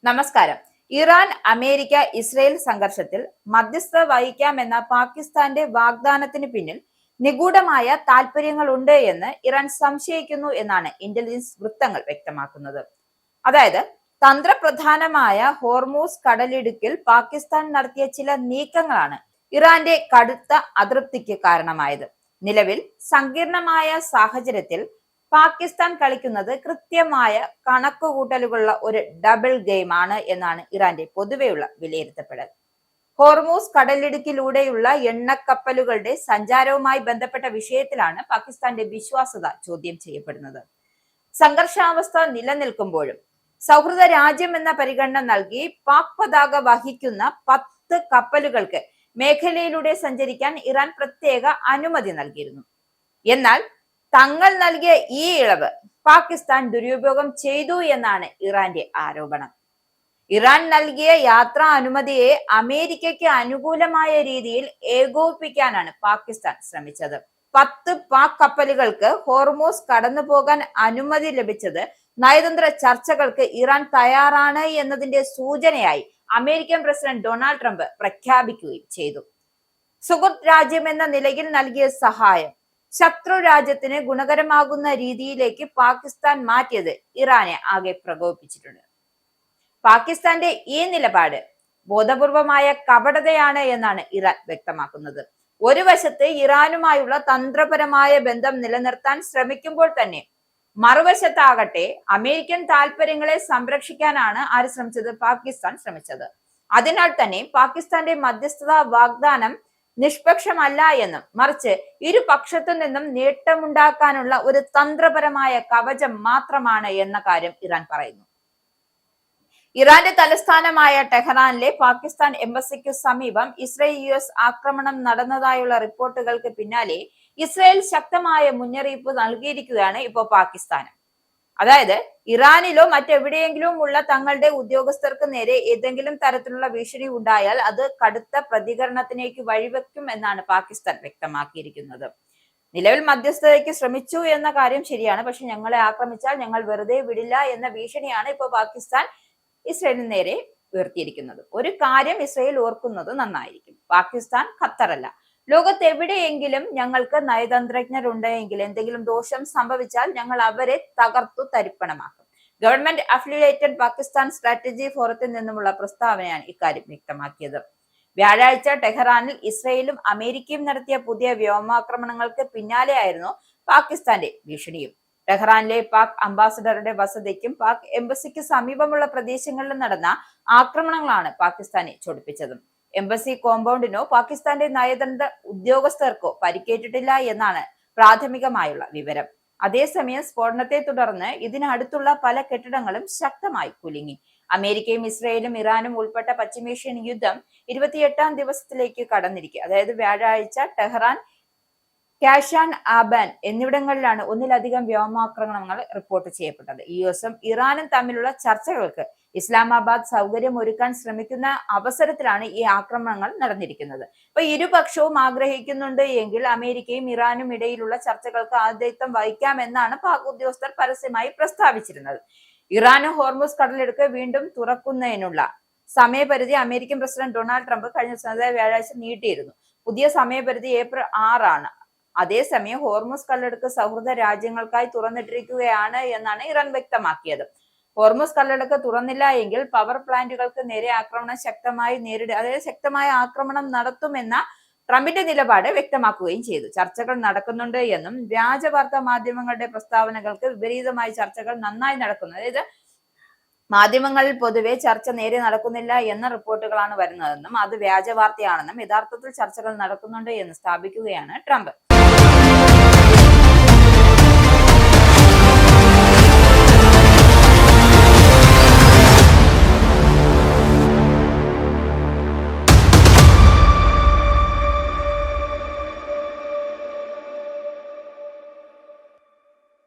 നമസ്കാരം. Iran America Israel സംഘർഷത്തിൽ മധ്യസ്ഥത വഹിക്കാമെന്ന പാകിസ്ഥാന്റെ വാഗ്ദാനത്തിന് പിന്നിൽ നിഗൂഢമായ താല്പര്യങ്ങളുണ്ട് എന്ന് ഇറാൻ സംശയിക്കുന്നു എന്നാണ് ഇന്റലിജൻസ് വൃത്തങ്ങൾ വ്യക്തമാക്കുന്നത്. അതായത് തന്ത്രപ്രധാനമായ ഹോർമൂസ് കടലിടുക്കിൽ പാകിസ്ഥാൻ നടത്തിയ ചില നീക്കങ്ങളാണ് ഇറാന്റെ കടുത്ത അതൃപ്തിക്ക് കാരണമായത്. നിലവിൽ സങ്കീർണമായ സാഹചര്യത്തിൽ പാകിസ്ഥാൻ കളിക്കുന്നത് കൃത്യമായ കണക്കുകൂട്ടലുകളുള്ള ഒരു ഡബിൾ ഗെയിം ആണ് എന്നാണ് ഇറാന്റെ പൊതുവെയുള്ള വിലയിരുത്തപ്പെടൽ. ഹോർമൂസ് കടലിടുക്കിലൂടെയുള്ള എണ്ണക്കപ്പലുകളുടെ സഞ്ചാരവുമായി ബന്ധപ്പെട്ട വിഷയത്തിലാണ് പാകിസ്ഥാന്റെ വിശ്വാസ്യത ചോദ്യം ചെയ്യപ്പെടുന്നത്. സംഘർഷാവസ്ഥ നിലനിൽക്കുമ്പോഴും സൗഹൃദ രാജ്യം എന്ന പരിഗണന നൽകി പാക് പതാക വഹിക്കുന്ന 10 കപ്പലുകൾക്ക് മേഖലയിലൂടെ സഞ്ചരിക്കാൻ ഇറാൻ പ്രത്യേക അനുമതി നൽകിയിരുന്നു. എന്നാൽ തങ്ങൾ നൽകിയ ഈ ഇളവ് പാകിസ്ഥാൻ ദുരുപയോഗം ചെയ്തു എന്നാണ് ഇറാന്റെ ആരോപണം. ഇറാൻ നൽകിയ യാത്രാ അനുമതിയെ അമേരിക്കയ്ക്ക് അനുകൂലമായ രീതിയിൽ ഏകോപിപ്പിക്കാനാണ് പാകിസ്ഥാൻ ശ്രമിച്ചത്. 10 പാക് കപ്പലുകൾക്ക് ഹോർമൂസ് കടന്നു പോകാൻ അനുമതി ലഭിച്ചത് നയതന്ത്ര ചർച്ചകൾക്ക് ഇറാൻ തയ്യാറാണ് എന്നതിന്റെ സൂചനയായി അമേരിക്കൻ പ്രസിഡന്റ് ഡൊണാൾഡ് ട്രംപ് പ്രഖ്യാപിക്കുകയും ചെയ്തു. സുഹൃത്ത് രാജ്യം എന്ന നിലയിൽ നൽകിയ സഹായം ശത്രു രാജ്യത്തിന് ഗുണകരമാകുന്ന രീതിയിലേക്ക് പാകിസ്ഥാൻ മാറ്റിയത് ഇറാനെ ആകെ പ്രകോപിപ്പിച്ചിട്ടുണ്ട്. പാകിസ്ഥാന്റെ ഈ നിലപാട് ബോധപൂർവമായ കപടതയാണ് എന്നാണ് ഇറാൻ വ്യക്തമാക്കുന്നത്. ഒരു വശത്ത് ഇറാനുമായുള്ള തന്ത്രപരമായ ബന്ധം നിലനിർത്താൻ ശ്രമിക്കുമ്പോൾ തന്നെ മറുവശത്താകട്ടെ അമേരിക്കൻ താല്പര്യങ്ങളെ സംരക്ഷിക്കാനാണ് ആര് ശ്രമിച്ചത്? പാകിസ്ഥാൻ ശ്രമിച്ചത്. അതിനാൽ തന്നെ പാകിസ്ഥാന്റെ മധ്യസ്ഥതാ വാഗ്ദാനം നിഷ്പക്ഷമല്ല എന്നും മറിച്ച് ഇരുപക്ഷത്തു നിന്നും നേട്ടമുണ്ടാക്കാനുള്ള ഒരു തന്ത്രപരമായ കവചം മാത്രമാണ് എന്ന കാര്യം ഇറാൻ പറയുന്നു. ഇറാന്റെ തലസ്ഥാനമായ ടെഹ്റാനിലെ പാകിസ്ഥാൻ എംബസിക്ക് സമീപം ഇസ്രയേൽ US ആക്രമണം നടന്നതായുള്ള റിപ്പോർട്ടുകൾക്ക് പിന്നാലെ ഇസ്രയേൽ ശക്തമായ മുന്നറിയിപ്പ് നൽകിയിരിക്കുകയാണ് ഇപ്പോൾ പാകിസ്ഥാന്. അതായത് ഇറാനിലോ മറ്റെവിടെയെങ്കിലും ഉള്ള തങ്ങളുടെ ഉദ്യോഗസ്ഥർക്ക് നേരെ ഏതെങ്കിലും തരത്തിലുള്ള ഭീഷണി ഉണ്ടായാൽ അത് കടുത്ത പ്രതികരണത്തിലേക്ക് വഴിവെക്കും എന്നാണ് പാകിസ്ഥാൻ വ്യക്തമാക്കിയിരിക്കുന്നത്. നിലവിൽ മധ്യസ്ഥതയ്ക്ക് ശ്രമിച്ചു എന്ന കാര്യം ശരിയാണ്, പക്ഷെ ഞങ്ങളെ ആക്രമിച്ചാൽ ഞങ്ങൾ വെറുതെ വിടില്ല എന്ന ഭീഷണിയാണ് ഇപ്പോൾ പാകിസ്ഥാൻ ഇസ്രയേലിന് നേരെ ഉയർത്തിയിരിക്കുന്നത്. ഒരു കാര്യം ഇസ്രയേൽ ഓർക്കുന്നത് നന്നായിരിക്കും. പാകിസ്ഥാൻ ഖത്തറല്ല. ലോകത്ത് എവിടെയെങ്കിലും ഞങ്ങൾക്ക് നയതന്ത്രജ്ഞരുണ്ടെങ്കിൽ എന്തെങ്കിലും ദോഷം സംഭവിച്ചാൽ ഞങ്ങൾ അവരെ തകർത്തു തരിപ്പണമാക്കും. ഗവൺമെന്റ് അഫിലിയേറ്റഡ് പാകിസ്ഥാൻ സ്ട്രാറ്റജി ഫോറത്തിൽ നിന്നുമുള്ള പ്രസ്താവനയാണ് ഇക്കാര്യം വ്യക്തമാക്കിയത്. വ്യാഴാഴ്ച ടെഹ്റാനിൽ ഇസ്രയേലും അമേരിക്കയും നടത്തിയ പുതിയ വ്യോമാക്രമണങ്ങൾക്ക് പിന്നാലെയായിരുന്നു പാകിസ്ഥാന്റെ ഭീഷണിയും. ടെഹ്റാനിലെ പാക് അംബാസഡറുടെ വസതിക്കും പാക് എംബസിക്ക് സമീപമുള്ള പ്രദേശങ്ങളിലും നടന്ന ആക്രമണങ്ങളാണ് പാകിസ്ഥാനെ ചൊടിപ്പിച്ചത്. എംബസി കോമ്പൗണ്ടിനോ പാകിസ്ഥാന്റെ നയതന്ത്ര ഉദ്യോഗസ്ഥർക്കോ പരിക്കേറ്റിട്ടില്ല എന്നാണ് പ്രാഥമികമായുള്ള വിവരം. അതേസമയം സ്ഫോടനത്തെ തുടർന്ന് ഇതിനടുത്തുള്ള പല കെട്ടിടങ്ങളും ശക്തമായി കുലുങ്ങി. അമേരിക്കയും ഇസ്രയേലും ഇറാനും ഉൾപ്പെട്ട പശ്ചിമേഷ്യൻ യുദ്ധം 28ാം ദിവസത്തിലേക്ക് കടന്നിരിക്കുക. അതായത് വ്യാഴാഴ്ച ടെഹ്റാൻ, കാഷാൻ ആബാൻ എന്നിവിടങ്ങളിലാണ് ഒന്നിലധികം വ്യോമാക്രമണങ്ങൾ റിപ്പോർട്ട് ചെയ്യപ്പെട്ടത്. US-ഉം ഇറാനും തമ്മിലുള്ള ചർച്ചകൾക്ക് ഇസ്ലാമാബാദ് സൗകര്യം ഒരുക്കാൻ ശ്രമിക്കുന്ന അവസരത്തിലാണ് ഈ ആക്രമണങ്ങൾ നടന്നിരിക്കുന്നത്. ഇപ്പൊ ഇരുപക്ഷവും ആഗ്രഹിക്കുന്നുണ്ട് എങ്കിൽ അമേരിക്കയും ഇറാനും ഇടയിലുള്ള ചർച്ചകൾക്ക് ആതിഥ്യം വഹിക്കാമെന്നാണ് പാക് ഉദ്യോഗസ്ഥർ പരസ്യമായി പ്രസ്താവിച്ചിരുന്നത്. ഇറാനും ഹോർമൂസ് കടലിടുക്ക് വീണ്ടും തുറക്കുന്നതിനുള്ള സമയപരിധി അമേരിക്കൻ പ്രസിഡന്റ് ഡൊണാൾഡ് ട്രംപ് കഴിഞ്ഞ വ്യാഴാഴ്ച നീട്ടിയിരുന്നു. പുതിയ സമയപരിധി ഏപ്രിൽ 6 ആണ്. അതേസമയം ഹോർമൂസ് കടലിടുക്ക് സൗഹൃദ രാജ്യങ്ങൾക്കായി തുറന്നിട്ടിരിക്കുകയാണ് എന്നാണ് ഇറാൻ വ്യക്തമാക്കിയത്. ഹോർമൂസ് കടലിടുക്ക് തുറന്നില്ല എങ്കിൽ പവർ പ്ലാന്റുകൾക്ക് നേരെ ആക്രമണം ശക്തമായ ആക്രമണം നടത്തുമെന്ന ട്രംപിന്റെ നിലപാട് വ്യക്തമാക്കുകയും ചെയ്തു. ചർച്ചകൾ നടക്കുന്നുണ്ട് എന്നും വ്യാജ വാർത്താ മാധ്യമങ്ങളുടെ പ്രസ്താവനകൾക്ക് വിപരീതമായി ചർച്ചകൾ നന്നായി നടക്കുന്നു, അതായത് മാധ്യമങ്ങളിൽ പൊതുവെ ചർച്ച നേരെ നടക്കുന്നില്ല എന്ന റിപ്പോർട്ടുകളാണ് വരുന്നതെന്നും അത് വ്യാജ വാർത്തയാണെന്നും യഥാർത്ഥത്തിൽ ചർച്ചകൾ നടക്കുന്നുണ്ട് എന്ന് സ്ഥാപിക്കുകയാണ് ട്രംപ്.